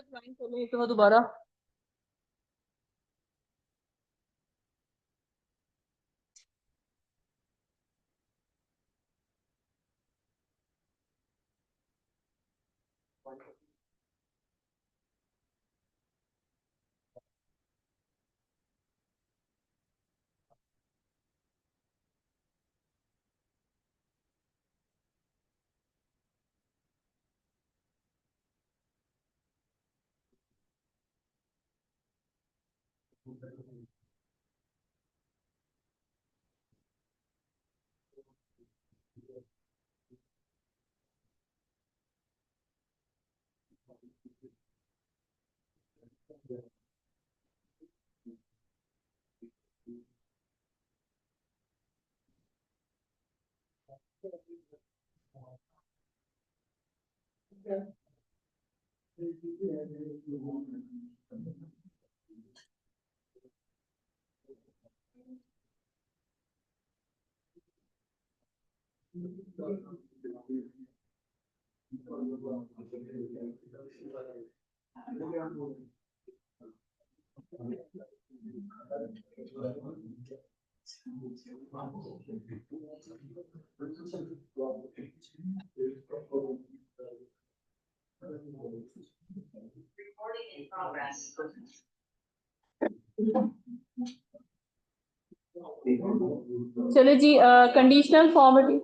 Join कर लो एक दफा दोबारा। चले जी, कंडीशनल फॉर्मेटिंग।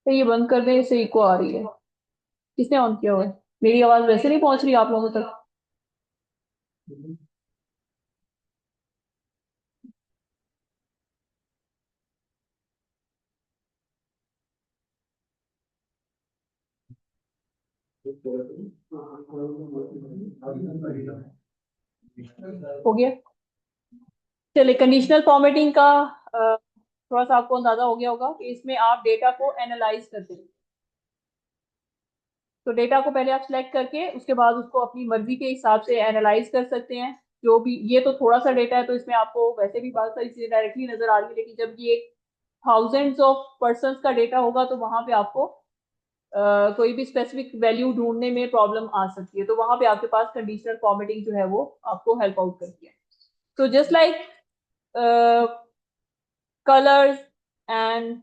तो ये बंद कर दें, इससे इको आ रही है। किसने ऑन किया हुआ है? मेरी आवाज वैसे नहीं पहुंच रही आप लोगों तक? हो गया। चलिए, कंडीशनल फॉर्मेटिंग का थोड़ा सा आपको अंदाजा हो गया होगा कि इसमें आप डेटा को एनालाइज करते हैं। तो डेटा को पहले आप सिलेक्ट करके उसके बाद उसको अपनी मर्जी के हिसाब से एनालाइज कर सकते हैं। जो भी, ये तो थोड़ा सा डेटा है तो इसमें आपको वैसे भी बहुत सारी चीजें डायरेक्टली नजर आ रही है, लेकिन जब ये थाउजेंड्स ऑफ पर्सन का डेटा होगा तो वहां पे आपको कोई भी स्पेसिफिक वैल्यू ढूंढने में प्रॉब्लम आ सकती है। तो वहां पे आपके पास कंडीशनल फॉर्मेटिंग जो है वो आपको हेल्प आउट करती है। तो just like colours and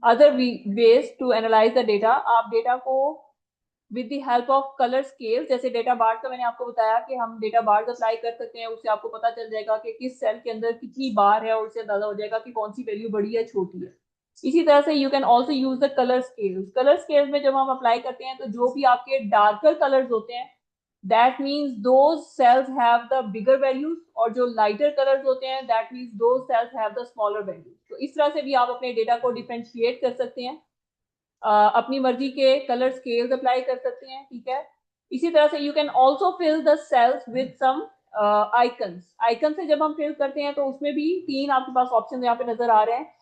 other ways to analyse the data, आप डेटा को with the help of colour scale, जैसे डेटा बार्स का मैंने आपको बताया कि हम डेटा बार्स अप्लाई कर सकते हैं। उससे आपको पता चल जाएगा कि किस सेल के अंदर कितनी बार है और उससे अंदाजा हो जाएगा कि कौन सी वैल्यू बड़ी है छोटी है। इसी तरह से you can also use the colour scales. Colour scales में जब हम अप्लाई करते हैं तो जो भी आपके डार्कर कलर्स होते हैं, that means those cells have the bigger values, और जो लाइटर कलर्स होते हैं that means those cells have the smaller values. तो इस तरह से भी आप अपने डेटा को डिफरेंशिएट कर सकते हैं। अपनी मर्जी के कलर स्केल्स अप्लाई कर सकते हैं, ठीक है। इसी तरह से you can also fill the cells with some icons. Icon से जब हम फिल करते हैं तो उसमें भी तीन आपके पास ऑप्शन यहाँ पे नजर आ रहे हैं।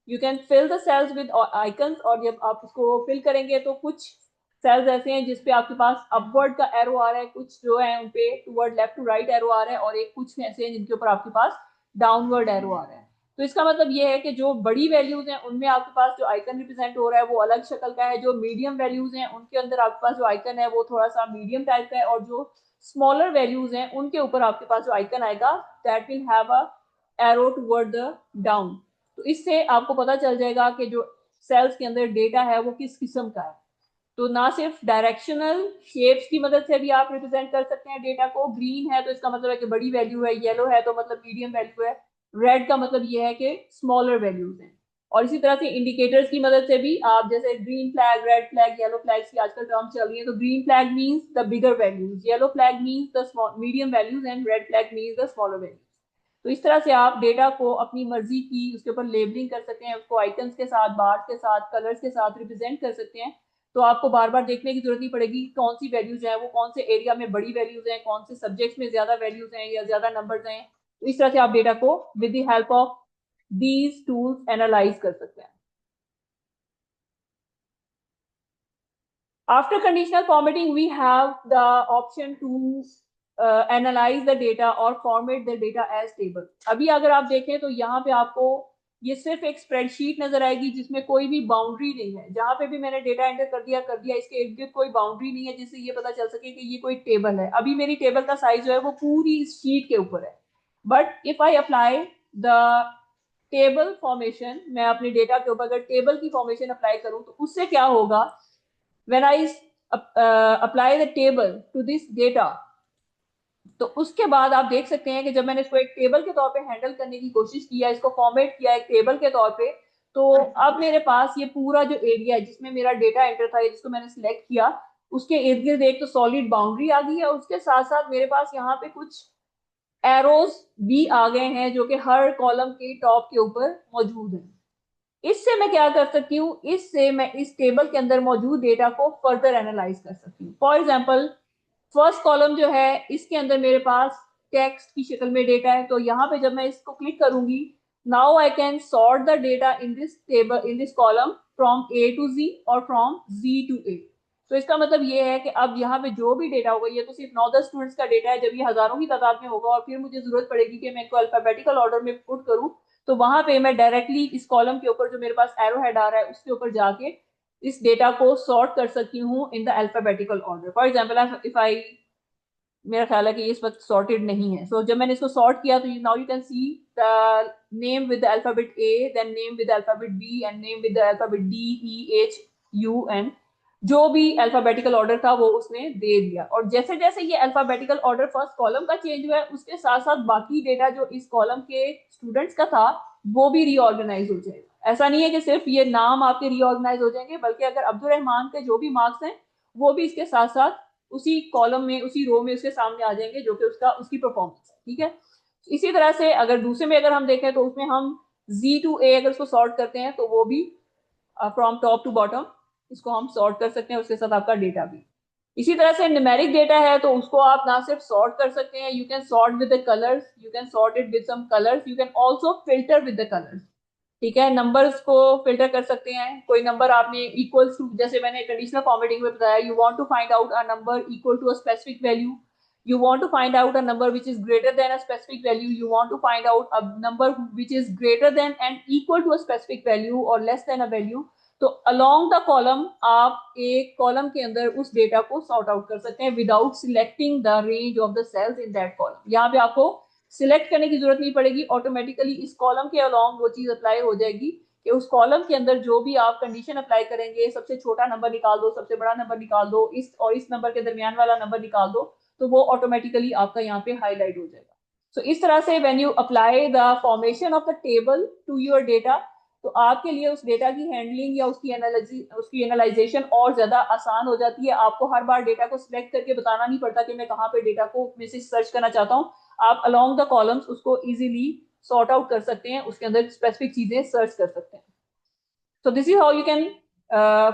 You can fill the cells with icons, और जब आप उसको फिल करेंगे तो कुछ सेल्स ऐसे हैं जिसपे आपके पास अपवर्ड का एरो आ रहा है, कुछ जो है उनपे toward left to right arrow आ रहा है, और एक कुछ ऐसे हैं जिनके ऊपर आपके पास डाउनवर्ड एरो आ रहा है। तो इसका मतलब ये है कि जो बड़ी वैल्यूज हैं उनमें आपके पास जो आइकन रिप्रेजेंट हो रहा है वो अलग शक्ल का है। जो मीडियम वैल्यूज हैं उनके अंदर आपके पास जो आइकन है वो थोड़ा सा मीडियम टाइप का है, और जो स्मॉलर वैल्यूज हैं उनके ऊपर आपके पास जो आइकन आएगा that will have a arrow toward the down. तो इससे आपको पता चल जाएगा कि जो सेल्स के अंदर डेटा है वो किस किस्म का है। तो ना सिर्फ डायरेक्शनल शेप्स की मदद से भी आप रिप्रेजेंट कर सकते हैं डेटा को। ग्रीन है तो इसका मतलब है कि बड़ी वैल्यू है, येलो है तो मतलब मीडियम वैल्यू है, रेड का मतलब ये है कि स्मॉलर वैल्यूज हैं। और इसी तरह से इंडिकेटर्स की मदद से भी आप, जैसे green flag, red flag, yellow flag की आजकल टर्म चल रही है, तो green flag means the bigger values, yellow flag means the medium values, and red flag means the smaller values. तो इस तरह से आप डेटा को अपनी मर्जी की उसके ऊपर लेबलिंग कर सकते हैं, उसको आइकन्स के साथ, बार्स के साथ, कलर्स के साथ रिप्रेजेंट कर सकते हैं। तो आपको बार बार देखने की जरूरत नहीं पड़ेगी कौन सी वैल्यूज हैं, वो कौन से एरिया में बड़ी वैल्यूज हैं, कौन से सब्जेक्ट्स में ज्यादा वैल्यूज हैं या ज्यादा नंबर्स हैं। तो इस तरह से आप डेटा को with the help of these tools analyse कर सकते हैं। After conditional formatting, we have the option to analyze the data or format the data as table. अभी अगर आप देखें तो यहाँ पे आपको ये सिर्फ एक स्प्रेडशीट नजर आएगी जिसमें कोई भी बाउंड्री नहीं है। जहां पे भी मैंने डेटा एंटर कर दिया, इसके इर्द गिर्द कोई बाउंड्री नहीं है जिससे ये पता चल सके कि ये कोई टेबल है। अभी मेरी टेबल का साइज जो है वो पूरी इस शीट के ऊपर है। But if I apply the table formation, मैं अपने डेटा के ऊपर अगर टेबल की फॉर्मेशन अप्लाई करूं तो उससे क्या होगा, when I apply the table to this data, तो उसके बाद आप देख सकते हैं कि जब मैंने इसको एक टेबल के तौर पे हैंडल करने की कोशिश किया, इसको फॉर्मेट किया एक टेबल के तौर पे, तो अब मेरे पास ये पूरा जो एरिया है जिसमें मेरा डेटा एंटर था, जिसको मैंने सिलेक्ट किया, उसके इर्द गिर्द एक तो सॉलिड बाउंड्री आ गई है, उसके साथ साथ मेरे पास यहाँ पे कुछ एरोज भी आ गए हैं जो कि हर कॉलम के टॉप के ऊपर मौजूद है। इससे मैं क्या कर सकती हूँ, इससे मैं इस टेबल के अंदर मौजूद डेटा को फर्दर एनालाइज कर सकती हूँ। फॉर एग्जाम्पल, फर्स्ट कॉलम जो है इसके अंदर मेरे पास टेक्स्ट की शक्ल में डेटा है, तो यहाँ पे जब मैं इसको क्लिक करूंगी, now I can sort the data in this table, in this column, from A to G और फ्रॉम जी टू ए। तो इसका मतलब ये है कि अब यहाँ पे जो भी डेटा होगा, ये तो सिर्फ 9-10 स्टूडेंट्स का डेटा है, जब ये हजारों की तादाद में होगा और फिर मुझे जरूरत पड़ेगी कि मैं इनको अल्फाबेटिकल ऑर्डर में पुट करूँ, तो वहां पे मैं डायरेक्टली इस कॉलम के ऊपर जो मेरे पास एरो हेड आ रहा है उसके ऊपर जाके इस डेटा को सॉर्ट कर सकती हूँ in the alphabetical order. For example, if I, मेरा ख्याल है कि इस वक्त सॉर्टेड नहीं है, सो जब मैंने इसको सॉर्ट किया तो now you can see the name with the alphabet A, then name with the alphabet B and name with the alphabet D, E, H, U, N. जो भी अल्फाबेटिकल ऑर्डर था वो उसने दे दिया, और जैसे जैसे ये अल्फाबेटिकल ऑर्डर फर्स्ट कॉलम का चेंज हुआ है, उसके साथ साथ बाकी डेटा जो इस कॉलम के स्टूडेंट्स का था वो भी रीऑर्गेनाइज हो जाएगा। ऐसा नहीं है कि सिर्फ ये नाम आपके रीऑर्गेनाइज हो जाएंगे, बल्कि अगर अब्दुल रहमान के जो भी मार्क्स हैं वो भी इसके साथ साथ उसी कॉलम में, उसी रो में उसके सामने आ जाएंगे, जो कि उसकी परफॉर्मेंस है। ठीक है, इसी तरह से अगर दूसरे में अगर हम देखें तो उसमें हम जी टू ए अगर उसको सॉर्ट करते हैं तो वो भी फ्रॉम टॉप टू बॉटम इसको हम सॉर्ट कर सकते हैं, उसके साथ आपका डेटा भी। इसी तरह से न्यूमेरिक डेटा है तो उसको आप ना सिर्फ सॉर्ट कर सकते हैं, you can sort with the colours, you can sort it with some colours, you can also filter with the colours. ठीक है, नंबर्स को फिल्टर कर सकते हैं। कोई नंबर आपने इक्वल्स टू, जैसे मैंने कंडीशनल फॉर्मेटिंग में बताया, you want to find out a number equal to a specific value, you want to find out a number which is greater than a specific value, you want to find out a number which is greater than and equal to a specific value or less than a value, तो along the column आप एक column के अंदर उस data को sort out कर सकते हैं without selecting the range of the cells in that column. यहाँ पे आपको सिलेक्ट करने की जरूरत नहीं पड़ेगी, ऑटोमेटिकली इस कॉलम के अलॉन्ग वो चीज अप्लाई हो जाएगी कि उस कॉलम के अंदर जो भी आप कंडीशन अप्लाई करेंगे, सबसे छोटा नंबर निकाल दो, सबसे बड़ा नंबर निकाल दो, इस और इस नंबर के दरमियान वाला नंबर निकाल दो, तो वो ऑटोमेटिकली आपका यहाँ पे हाईलाइट हो जाएगा। सो इस तरह से when you apply the formation of the table to your data, तो आपके लिए उस डेटा की हैंडलिंग या उसकी एनालाइजेशन और ज्यादा आसान हो जाती है। आपको हर बार डेटा को सिलेक्ट करके बताना नहीं पड़ता कि मैं कहाँ पे डेटा को में से सर्च करना चाहता हूँ। आप अलोंग द कॉलम्स उसको इजीली सॉर्ट आउट कर सकते हैं, उसके अंदर स्पेसिफिक चीजें सर्च कर सकते हैं। So this is how you can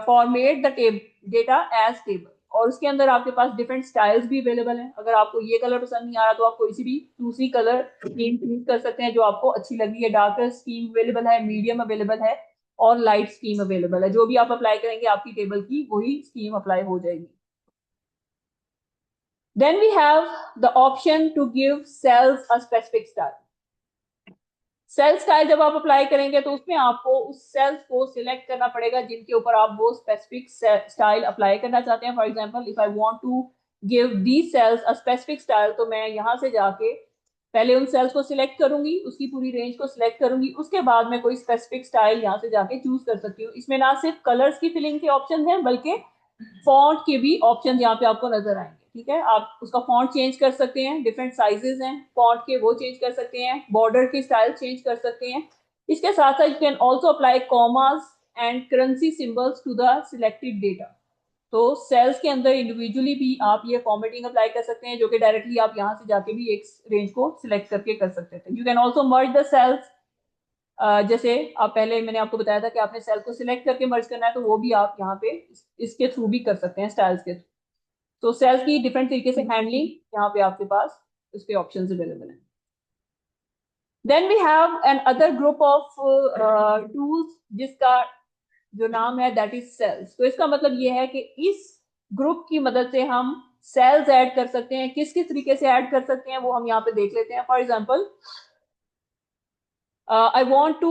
format the data as table. और उसके अंदर आपके पास डिफरेंट स्टाइल्स भी अवेलेबल हैं। अगर आपको ये कलर पसंद नहीं आ रहा तो आप कोई सी भी दूसरी कलर स्कीम चूज कर सकते हैं जो आपको अच्छी लग रही है। डार्कर स्कीम अवेलेबल है, मीडियम अवेलेबल है और लाइट स्कीम अवेलेबल है। जो भी आप अप्लाई करेंगे आपकी टेबल की वही स्कीम अप्लाई हो जाएगी। Then we have the option to give cells a specific style. Cell style जब आप अप्लाई करेंगे तो उसमें आपको उस सेल्स को सिलेक्ट करना पड़ेगा जिनके ऊपर आप वो स्पेसिफिक स्टाइल अप्लाई करना चाहते हैं। For example, if I want to give the cells a specific style, तो मैं यहाँ से जाके पहले उन सेल्स को सिलेक्ट करूंगी, उसकी पूरी रेंज को सिलेक्ट करूंगी, उसके बाद मैं कोई स्पेसिफिक स्टाइल यहाँ से जाके चूज कर सकती हूँ। इसमें ना सिर्फ कलर्स की फिलिंग के ऑप्शन हैं बल्कि फॉन्ट के भी ऑप्शन यहाँ पे आपको नजर आएंगे। ठीक है, आप उसका फॉन्ट चेंज कर सकते हैं, डिफरेंट साइजेस हैं फॉन्ट के, वो चेंज कर सकते हैं, बॉर्डर की स्टाइल चेंज कर सकते हैं। इसके साथ साथ you can also apply commas and currency symbols to the selected data. तो सेल्स के अंदर इंडिविजुअली भी आप ये फॉर्मेटिंग अप्लाई कर सकते हैं जो कि डायरेक्टली आप यहाँ से जाके भी एक रेंज को सिलेक्ट करके कर सकते थे। You can also merge the cells, जैसे आप पहले मैंने आपको बताया था कि आपने सेल को सिलेक्ट करके मर्ज करना है, तो वो भी आप यहाँ पे इसके थ्रू भी कर सकते हैं, स्टाइल्स के थ्रू। तो सेल्स की डिफरेंट तरीके से हैंडलिंग यहाँ पे आपके पास उसके ऑप्शंस अवेलेबल हैं। Then we have another group of tools जिसका जो नाम है दैट इज सेल्स। तो इसका मतलब ये है कि इस ग्रुप की मदद से हम सेल्स ऐड कर सकते हैं। किस किस तरीके से ऐड कर सकते हैं वो हम यहाँ पे देख लेते हैं। For example, I want to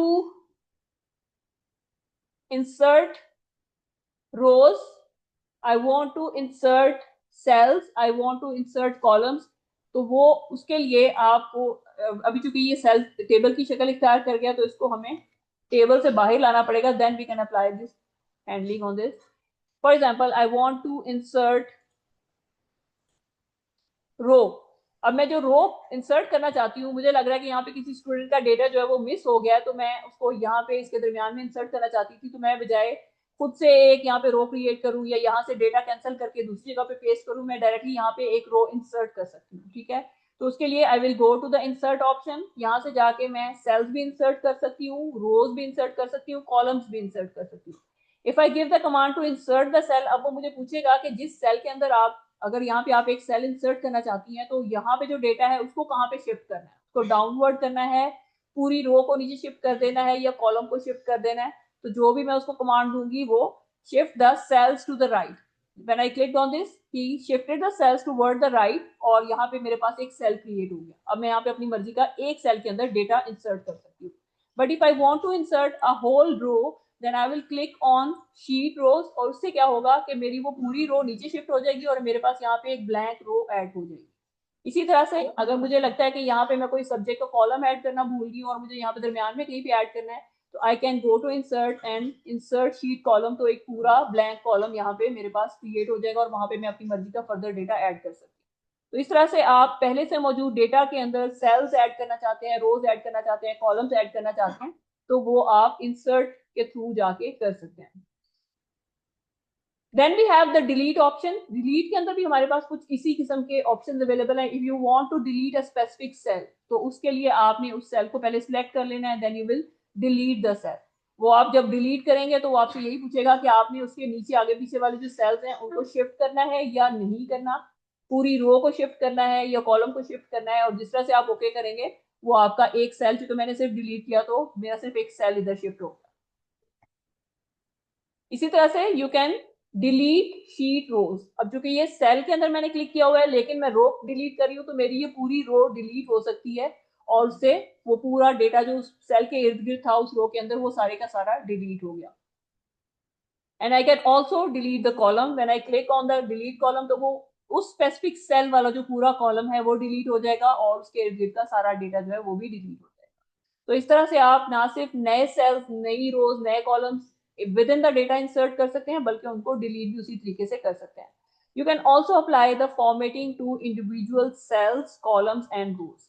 insert rows, I want to insert cells, I want to insert columns, तो वो उसके लिए आपको अभी चूंकि ये सेल टेबल की शक्ल इख्तियार कर गया तो इसको हमें टेबल से बाहर लाना पड़ेगा, then we can apply this handling on this. For example I want to insert row. अब मैं जो रो इंसर्ट करना चाहती हूँ, मुझे लग रहा है कि यहाँ पे किसी स्टूडेंट का डेटा जो है वो मिस हो गया है, तो मैं उसको यहाँ पे इसके दरमियान में इंसर्ट करना चाहती थी, तो मैं बजाय खुद से एक यहाँ पे रो क्रिएट करूँ या यहाँ से डेटा कैंसिल करके दूसरी जगह पे पेस्ट करूँ, मैं डायरेक्टली यहाँ पे एक रो इंसर्ट कर सकती हूँ. ठीक है, तो उसके लिए I will go to the insert option. यहाँ से जाके मैं सेल्स भी इंसर्ट कर सकती हूँ, रोज भी इंसर्ट कर सकती हूँ, कॉलम्स भी इंसर्ट कर सकती हूँ. If I give the command to insert the cell, अब वो मुझे पूछेगा कि जिस सेल के अंदर आप, अगर यहाँ पे आप एक सेल इंसर्ट करना चाहती हैं, तो यहाँ पे जो डेटा है उसको कहाँ पे शिफ्ट करना है, उसको डाउनवर्ड करना है, पूरी रो को नीचे शिफ्ट कर देना है, या कॉलम को शिफ्ट कर देना है. तो जो भी मैं उसको कमांड दूंगी वो shift the cells to the right. When I click on this, he shifted the cells toward the right, और यहाँ पे मेरे पास एक सेल क्रिएट हो गया. अब मैं यहाँ पे अपनी मर्जी का एक सेल के अंदर डेटा इंसर्ट कर सकती हूँ. But if I want to insert a whole row, then I will click on sheet rows, और उससे क्या होगा कि मेरी वो पूरी रो नीचे शिफ्ट हो जाएगी और मेरे पास यहाँ पे एक ब्लैंक रो ऐड हो जाएगी. इसी तरह से अगर मुझे लगता है कि यहाँ पे मैं कोई सब्जेक्ट का कॉलम ऐड करना भूल गई हूँ और मुझे यहाँ पे दरमियान में कहीं पे ऐड करना है, तो I can go to insert and insert sheet column, तो एक पूरा ब्लैंक कॉलम यहाँ पे मेरे पास क्रिएट हो जाएगा और वहां पे मैं अपनी मर्जी का फर्दर डेटा ऐड कर सकती हूँ. तो इस तरह से आप पहले से मौजूद डेटा के अंदर सेल्स ऐड करना चाहते हैं, रोज ऐड करना चाहते हैं, कॉलम्स ऐड करना चाहते हैं, तो वो आप इंसर्ट के थ्रू जाके कर सकते हैं. Then we have the delete option. Delete के अंदर भी हमारे पास कुछ इसी किस्म के ऑप्शन अवेलेबल है. If you want to delete a specific cell, तो उसके लिए आपने उस सेल को पहले सिलेक्ट कर लेना है, then you will delete the cell. वो आप जब डिलीट करेंगे तो वो आपसे यही पूछेगा कि आपने उसके नीचे आगे पीछे वाले जो सेल्स हैं उनको शिफ्ट करना है या नहीं करना, पूरी रो को शिफ्ट करना है या कॉलम को शिफ्ट करना है. और जिस तरह से आप ओके करेंगे, वो आपका एक सेल, चूंकि मैंने सिर्फ डिलीट किया तो मेरा सिर्फ एक सेल इधर शिफ्ट होगा. इसी तरह से यू कैन डिलीट शीट रोज. अब चूंकि ये सेल के अंदर मैंने क्लिक किया हुआ है, लेकिन मैं रो डिलीट कर रही हूँ, तो मेरी ये पूरी रो डिलीट हो सकती है और उससे वो पूरा डेटा जो उस सेल के इर्द गिर्द था उस रो के अंदर, वो सारे का सारा डिलीट हो गया. And I can also delete the column. When I click on the delete column, तो वो उस स्पेसिफिक सेल वाला जो पूरा कॉलम है वो डिलीट हो जाएगा और उसके इर्द गिर्द का सारा डेटा जो है वो भी डिलीट हो जाएगा. तो इस तरह से आप ना सिर्फ नए सेल्स, नई रोज, नए columns with in the data insert कर सकते हैं, बल्कि उनको डिलीट भी उसी तरीके से कर सकते हैं. You can also apply the formatting to individual cells, columns and rows.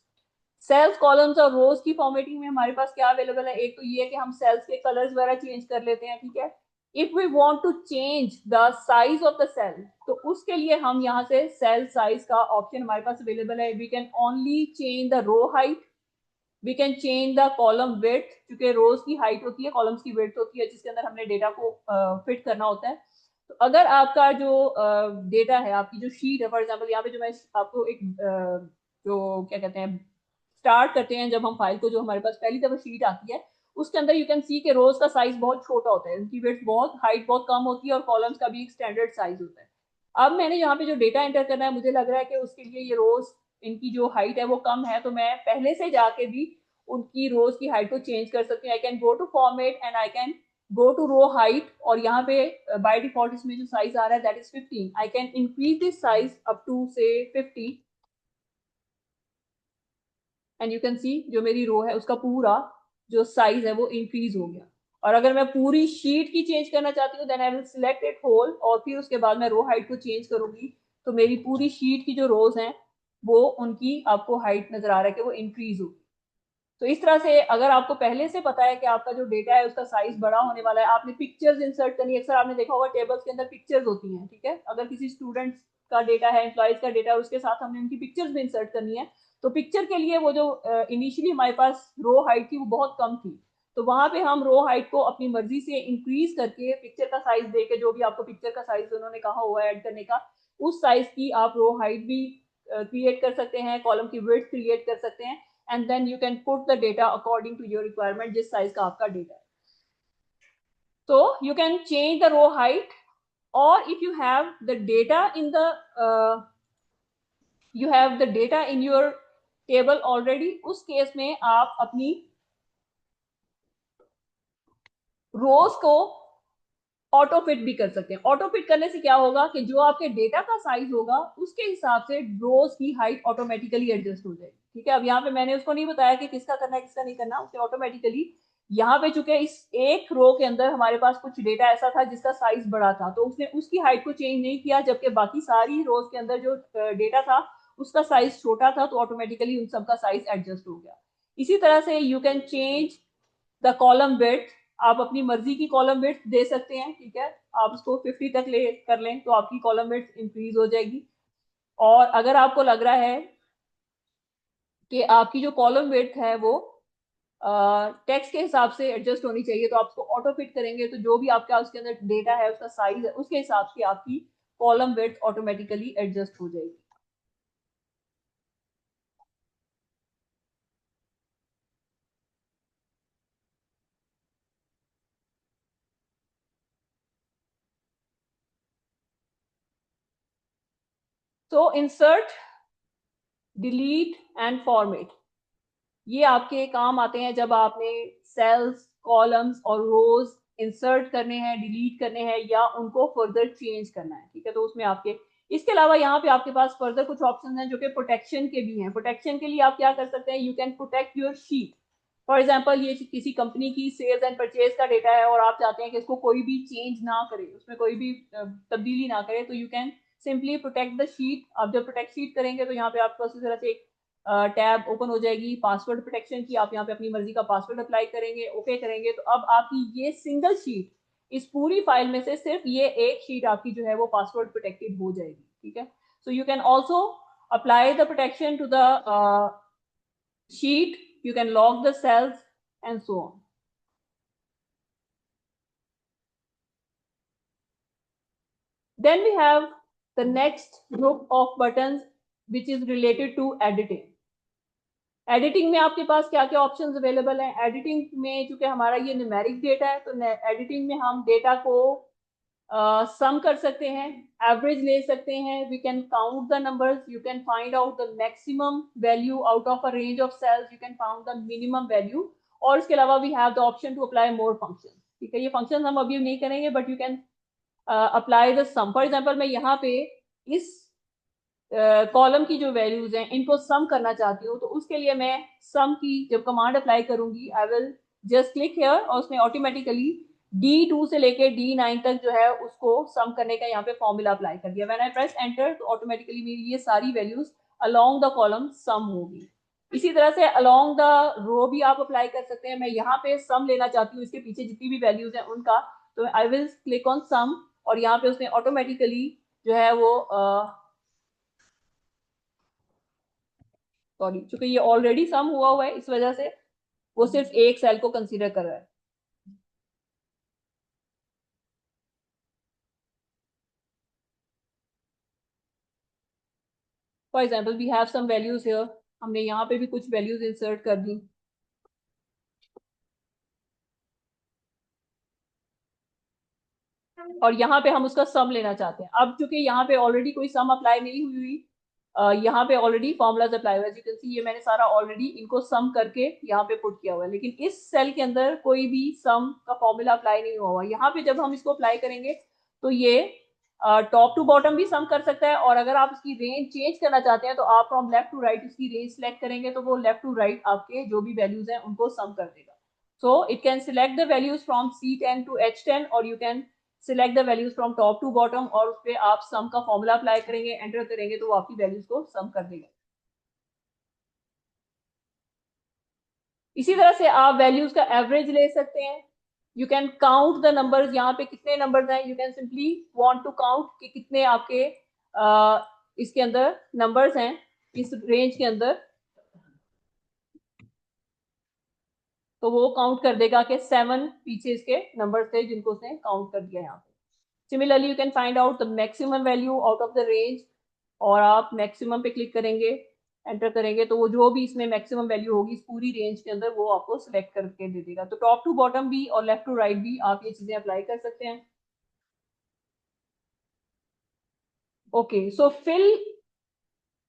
Cells, columns और रोज की फॉर्मेटिंग में हमारे पास क्या अवेलेबल है. एक तो ये है कि हम सेल्स के कलर्स वगैरह चेंज कर लेते हैं. ठीक है, if we want to change the size of the cell, तो उसके लिए हम यहाँ से सेल साइज का ऑप्शन हमारे पास अवेलेबल है. We can only change the row height, we can change the column width, क्योंकि रोज की हाइट होती है, कॉलम्स की विड्थ होती है, जिसके अंदर हमने डेटा को फिट करना होता है. तो अगर आपका जो डेटा है, आपकी जो शीट है, फॉर एग्जांपल यहाँ पे जो मैं आपको एक जो क्या कहते हैं, स्टार्ट करते हैं जब हम फाइल को, जो हमारे पास पहली दफा शीट आती है, उसके अंदर यू कैन सी के रोज का साइज बहुत छोटा होता है, उनकी विड्थ बहुत, हाइट बहुत कम होती है, और कॉलम्स का भी एक स्टैंडर्ड साइज होता है. अब मैंने यहाँ पे जो डेटा एंटर करना है, मुझे लग रहा है कि उसके लिए ये रोज, इनकी जो हाइट है वो कम है, तो मैं पहले से जाके भी उनकी रोज की हाइट को चेंज कर सकती हूँ. I can go to format and I can go to row height, और यहाँ पे बाय डिफॉल्ट इसमें जो साइज आ रहा है that is 15. I can increase this size up to से 50, एंड यू कैन सी जो मेरी रो है उसका पूरा जो साइज है वो इंक्रीज हो गया. और अगर मैं पूरी शीट की चेंज करना चाहती हूँ, then I will select it whole, और फिर उसके बाद मैं रो हाइट को चेंज करूंगी, तो मेरी पूरी शीट की जो रोज हैं वो, उनकी आपको हाइट नजर आ रहा है कि वो इंक्रीज होगी. तो इस तरह से अगर आपको पहले से पता है कि आपका जो डेटा है उसका साइज बड़ा होने वाला है, आपने पिक्चर्स इंसर्ट करनी है. अक्सर आपने देखा होगा टेबल्स के अंदर पिक्चर्स होती हैं. ठीक है, अगर किसी स्टूडेंट्स का डेटा है, एम्प्लॉयज का डेटा है, उसके साथ हमने उनकी पिक्चर्स भी इंसर्ट करनी है, तो पिक्चर के लिए वो जो इनिशियली हमारे पास रो हाइट थी वो बहुत कम थी, तो वहां पे हम रो हाइट को अपनी मर्जी से इंक्रीज करके पिक्चर का साइज देके, जो भी आपको पिक्चर का साइज उन्होंने कहा हुआ है ऐड करने का, उस साइज की आप रो हाइट भी क्रिएट कर सकते हैं, कॉलम की विड्थ क्रिएट कर सकते हैं, and then you can put the data according to your requirement, जिस साइज का आपका डेटा है. So you can change the row height, or if you have the data in the you have the data in your table already, उस case में आप अपनी रोज को auto fit भी कर सकते हैं। ऑटो फिट करने से क्या होगा कि जो आपके डेटा का साइज होगा उसके हिसाब से रोज की हाइट ऑटोमेटिकली एडजस्ट हो जाएगी। ठीक है, अब यहाँ पे मैंने उसको नहीं बताया कि किसका करना है किसका नहीं करना, उसने ऑटोमेटिकली यहाँ पे चूंकि इस एक रो के अंदर हमारे पास कुछ डेटा ऐसा था जिसका साइज बड़ा था, तो उसने उसकी हाइट को चेंज नहीं किया, जबकि बाकी सारी रोज के अंदर जो डेटा था उसका साइज छोटा था, तो ऑटोमेटिकली उन सबका साइज एडजस्ट हो गया। इसी तरह से you can change the column width, आप अपनी मर्जी की कॉलम विड्थ दे सकते हैं। ठीक है, आप उसको 50 तक ले कर लें तो आपकी कॉलम विड्थ इंक्रीज हो जाएगी। और अगर आपको लग रहा है कि आपकी जो कॉलम विड्थ है वो टेक्स्ट के हिसाब से एडजस्ट होनी चाहिए, तो आप उसको ऑटो फिट करेंगे, तो जो भी आपका उसके अंदर डेटा है उसका साइज है उसके हिसाब से आपकी कॉलम विड्थ ऑटोमेटिकली एडजस्ट हो जाएगी। तो इंसर्ट, डिलीट एंड फॉर्मेट, ये आपके काम आते हैं जब आपने सेल्स, कॉलम्स और रोज इंसर्ट करने हैं, डिलीट करने हैं या उनको फर्दर चेंज करना है। ठीक है, तो उसमें आपके, इसके अलावा यहाँ पे आपके पास फर्दर कुछ ऑप्शन हैं जो कि प्रोटेक्शन के भी हैं। प्रोटेक्शन के लिए आप क्या कर सकते हैं, you can protect your sheet. For example ये किसी कंपनी की सेल्स एंड परचेज का डेटा है और आप चाहते हैं कि इसको कोई भी चेंज ना करे, उसमें कोई भी तब्दीली ना करे, तो you can simply protect the sheet. आप जब प्रोटेक्ट शीट करेंगे तो यहाँ पे आपको इसी तरह से एक टैब ओपन हो जाएगी पासवर्ड प्रोटेक्शन की, आप यहाँ पे अपनी मर्जी का पासवर्ड अप्लाई करेंगे, ओके करेंगे, तो अब आपकी ये सिंगल शीट, इस पूरी फाइल में से सिर्फ ये एक शीट आपकी जो है वो पासवर्ड प्रोटेक्टेड हो जाएगी। ठीक है, so you can also apply the protection to the sheet, you can lock the cells and so on. Then we have the next group of buttons which is related to editing. Editing में आपके पास क्या क्या options available हैं। Editing में चूंकि हमारा ये numeric data है, तो एडिटिंग में हम डेटा को सम कर सकते हैं, एवरेज ले सकते हैं, we can count the numbers, you can find out the maximum value out of a range of cells, you can found the minimum value, और इसके अलावा we have the option to apply more function. ठीक है, ये function हम अभी नहीं करेंगे, but you can apply the sum. For example मैं यहाँ पे इस कॉलम की जो वैल्यूज हैं इनको सम करना चाहती हूँ, तो उसके लिए मैं सम की जब कमांड अप्लाई करूंगी, I will just click here और उसने ऑटोमेटिकली D2 से लेके D9 तक जो है उसको सम करने का यहाँ पे फॉर्मूला अप्लाई कर दिया। व्हेन आई प्रेस एंटर तो ऑटोमेटिकली मेरी ये सारी वैल्यूज अलोंग द कॉलम सम होगी। इसी तरह से अलोंग द रो भी आप अप्लाई कर सकते हैं। मैं यहाँ पे सम लेना चाहती हूँ इसके पीछे जितनी भी वैल्यूज हैं उनका, तो I will click on sum और यहाँ पे उसने ऑटोमेटिकली जो है वो सॉरी, चूंकि ये ऑलरेडी सम हुआ है इस वजह से वो सिर्फ एक सेल को कंसीडर कर रहा है। For example we have some values here, हमने यहाँ पे भी कुछ वैल्यूज इंसर्ट कर दी और यहाँ पे हम उसका सम लेना चाहते हैं। अब चूंकि यहाँ पे ऑलरेडी कोई सम अप्लाई नहीं हुई हुई, यहाँ पे ऑलरेडी फॉर्मुलाज अप्लाई हुआ है, यू कैन सी ये मैंने सारा ऑलरेडी इनको सम करके यहाँ पे पुट किया हुआ है, लेकिन इस सेल के अंदर कोई भी सम का फॉर्मूला अप्लाई नहीं हुआ हुआ। यहाँ पे जब हम इसको अप्लाई करेंगे तो ये टॉप टू बॉटम भी सम कर सकता है, और अगर आप इसकी रेंज चेंज करना चाहते हैं तो आप फ्रॉम लेफ्ट टू राइट इसकी रेंज सेलेक्ट करेंगे तो वो लेफ्ट टू राइट आपके जो भी वैल्यूज हैं उनको सम कर देगा। So it can select the values from C10 to H10 और you can select the values from top to bottom, और उस पर आप सम का फॉर्मूला अप्लाई करेंगे, एंटर करेंगे तो वो आपकी वैल्यूज को सम कर देगा। इसी तरह से आप वैल्यूज का एवरेज ले सकते हैं। You can count the numbers, यहाँ पे कितने नंबर्स हैं, you can simply want to count कि कितने आपके इसके अंदर नंबर्स हैं इस रेंज के अंदर, तो वो काउंट कर देगा कि 7 पीछे इसके नंबर थे जिनको उसने काउंट कर दिया यहाँ पे। Similarly you can find out the maximum value out of the range, और आप मैक्सिमम पे क्लिक करेंगे, एंटर करेंगे तो वो जो भी इसमें मैक्सिमम वैल्यू होगी इस पूरी रेंज के अंदर वो आपको सिलेक्ट करके दे देगा। तो टॉप टू बॉटम भी और लेफ्ट टू राइट भी आप ये चीजें अप्लाई कर सकते हैं। ओके, सो फिल,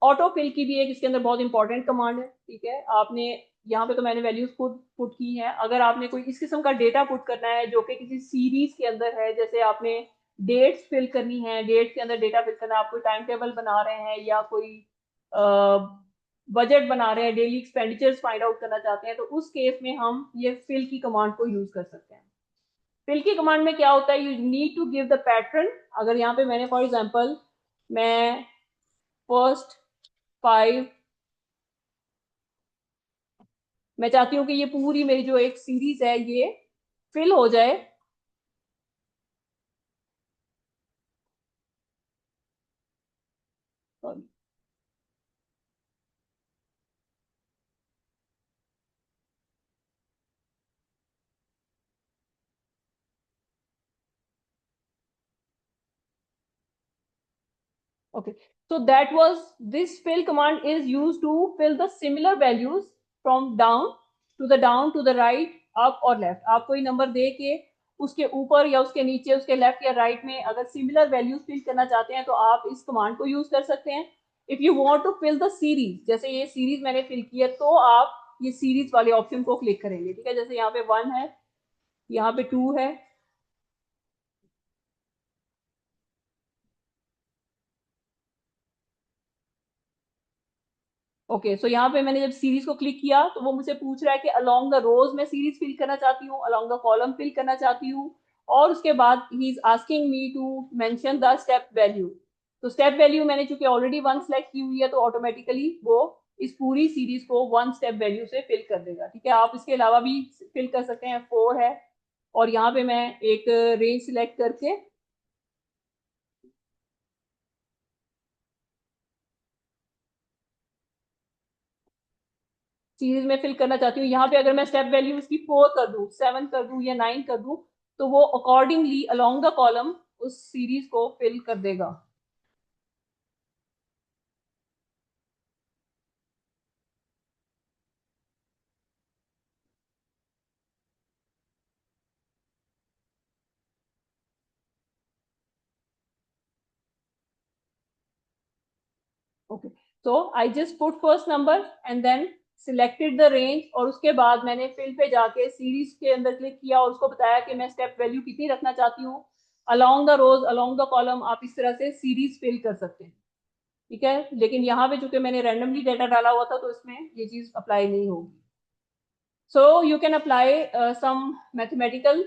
ऑटो फिल की भी एक इसके अंदर बहुत इंपॉर्टेंट कमांड है। ठीक है, आपने यहाँ पे तो मैंने वैल्यूज खुद पुट की हैं। अगर आपने कोई इस किस्म का डेटा पुट करना है जो कि किसी सीरीज के अंदर है, जैसे आपने डेट्स फिल करनी है, डेट्स के अंदर डेटा फिल करना है, आप कोई टाइम टेबल बना रहे हैं या कोई बजट बना रहे हैं, डेली एक्सपेंडिचर्स फाइंड आउट करना चाहते हैं, तो उस केस में हम ये फिल की कमांड को यूज कर सकते हैं। फिल की कमांड में क्या होता है, you need to give the pattern. अगर यहाँ पे मैंने फॉर एग्जांपल मैं फर्स्ट 5, मैं चाहती हूँ कि ये पूरी मेरी जो एक सीरीज है ये फिल हो जाए। Okay, so that was, this fill command is used to fill the similar values from down to the right, up और left। आप कोई नंबर दे के उसके ऊपर या उसके नीचे, उसके लेफ्ट या राइट में अगर सिमिलर वैल्यूज फिल करना चाहते हैं तो आप इस कमांड को यूज कर सकते हैं। If you want to fill the series, जैसे ये सीरीज मैंने फिल की है, तो आप ये सीरीज वाले ऑप्शन को क्लिक करेंगे, ठीक है। जैसे यहाँ पे 1 है, यहाँ पे 2 है। ओके, सो यहाँ पे मैंने जब सीरीज को क्लिक किया तो वो मुझे पूछ रहा है कि अलोंग द रोज मैं सीरीज फिल करना चाहती हूँ, अलोंग द कॉलम फिल करना चाहती हूँ, और उसके बाद he is asking me to mention the step value. तो स्टेप वैल्यू मैंने चूंकि ऑलरेडी 1 सेलेक्ट की हुई है तो ऑटोमेटिकली वो इस पूरी सीरीज को 1 स्टेप वैल्यू से फिल कर देगा, ठीक है। आप इसके अलावा भी फिल कर सकते हैं, 4 है, और यहाँ पे मैं एक रेंज सिलेक्ट करके सीरीज में फिल करना चाहती हूँ। यहाँ पे अगर मैं स्टेप वैल्यू इसकी 4 कर दूं, 7 कर दूं या 9 कर दूं, तो वो अकॉर्डिंगली अलोंग द कॉलम उस सीरीज को फिल कर देगा। ओके, तो I just put first number and then selected the range, और उसके बाद मैंने फिल पे जाके सीरीज के अंदर क्लिक किया और उसको बताया कि मैं स्टेप वैल्यू कितनी रखना चाहती हूँ। Along the rows, along the column आप इस तरह से सीरीज फिल कर सकते हैं, ठीक है। लेकिन यहाँ पे चूंकि मैंने रैंडमली डाटा डाला हुआ था तो इसमें ये चीज अप्लाई नहीं होगी। So you can apply some mathematical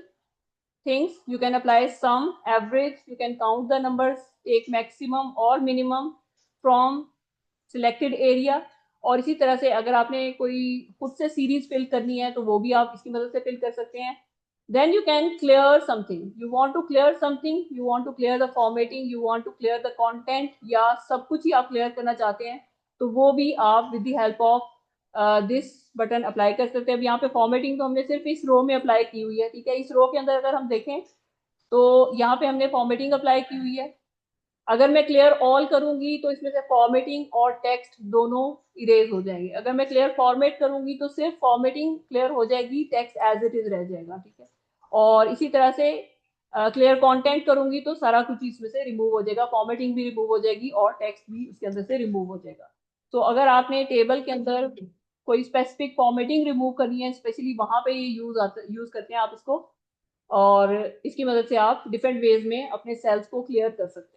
things. You can apply sum, average. You can count the numbers, take maximum or minimum from selected area। और इसी तरह से अगर आपने कोई खुद से सीरीज फिल करनी है तो वो भी आप इसकी मदद से फिल कर सकते हैं। Then you can clear something. You want to clear something. You want to clear the formatting. You want to clear the content, या सब कुछ ही आप क्लियर करना चाहते हैं तो वो भी आप with the help of this button apply कर सकते हैं। अब यहाँ पे फॉर्मेटिंग तो हमने सिर्फ इस रो में अप्लाई की हुई है, ठीक है। इस रो के अंदर अगर हम देखें तो यहाँ पे हमने फॉर्मेटिंग अप्लाई की हुई है। अगर मैं क्लियर ऑल करूंगी तो इसमें से फॉर्मेटिंग और टेक्स्ट दोनों इरेज हो जाएंगे। अगर मैं क्लियर फॉर्मेट करूंगी तो सिर्फ फॉर्मेटिंग क्लियर हो जाएगी, टेक्स्ट एज इट इज रह जाएगा, ठीक है। और इसी तरह से क्लियर कंटेंट करूंगी तो सारा कुछ इसमें से रिमूव हो जाएगा, फॉर्मेटिंग भी रिमूव हो जाएगी और टेक्स्ट भी उसके अंदर से रिमूव हो जाएगा। तो अगर आपने टेबल के अंदर कोई स्पेसिफिक फॉर्मेटिंग रिमूव करनी है, स्पेशली वहां पे ये यूज करते हैं आप इसको, और इसकी मदद से आप डिफरेंट वेज में अपने सेल्स को क्लियर कर सकते हैं।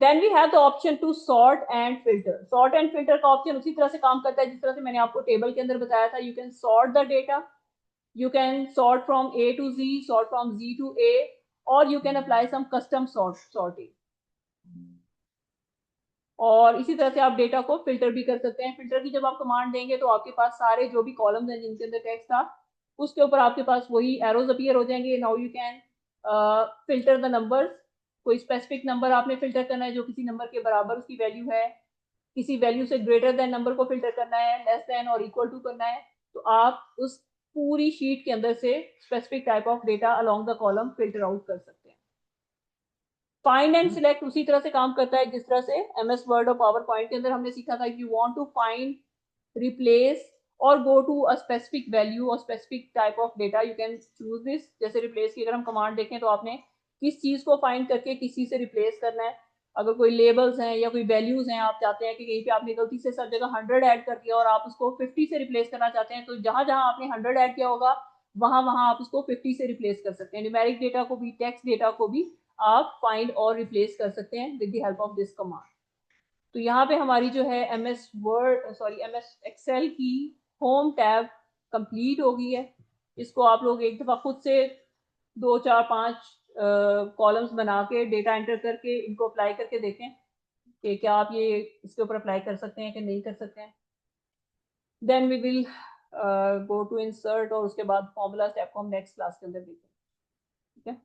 Then we have the option to sort and filter. Sort and filter का ऑप्शन उसी तरह से काम करता है जिस तरह से मैंने आपको टेबल के अंदर बताया था। You can sort the data, you can sort from A to Z, sort from Z to A, or you can apply some custom sorting। और इसी तरह से आप डेटा को फिल्टर भी कर सकते हैं। फिल्टर की जब आप कमांड देंगे तो आपके पास सारे जो भी कॉलम्स हैं जिनके अंदर टेक्स्ट था उसके ऊपर आपके पास वही एरोज अपीयर हो जाएंगे। Now you can filter the numbers. कोई स्पेसिफिक नंबर आपने फिल्टर करना है जो किसी नंबर के बराबर उसकी वैल्यू है, किसी वैल्यू से ग्रेटर देन नंबर को फिल्टर करना है, लेस देन और इक्वल टू करना है, तो आप उस पूरी शीट के अंदर से specific type of data along the column filter out कर सकते हैं। फाइंड एंड सिलेक्ट उसी तरह से काम करता है जिस तरह से एमएस वर्ड और पावर पॉइंट के अंदर हमने सीखा था। You want to find, replace और go to a specific value और specific type of data, you can choose this. जैसे रिप्लेस की अगर हम कमांड देखें तो आपने किस चीज को फाइंड करके किसी से रिप्लेस करना है। अगर कोई लेबल्स हैं या कोई वैल्यूज हैं, आप चाहते हैं कि कहीं पे आपने गलती से सब जगह 100 ऐड कर दिया और आप उसको 50 से रिप्लेस करना चाहते हैं, तो जहां जहां आपने 100 ऐड किया होगा वहां वहां आप उसको 50 से रिप्लेस कर सकते हैं। न्यूमेरिक डेटा को भी, टेक्स्ट डेटा को भी आप फाइंड और रिप्लेस कर सकते हैं with the help of this command. तो यहाँ पे हमारी जो है MS Word, sorry MS Excel की होम टैब कंप्लीट हो गई है। इसको आप लोग एक दफा खुद से 2 4 5 कॉलम्स बना के डेटा एंटर करके इनको अप्लाई करके देखें कि क्या आप ये इसके ऊपर अप्लाई कर सकते हैं कि नहीं कर सकते हैं। Then we will go to insert, और उसके बाद फॉर्मूला स्टेप को हम नेक्स्ट क्लास के अंदर देखेंगे। ठीक है।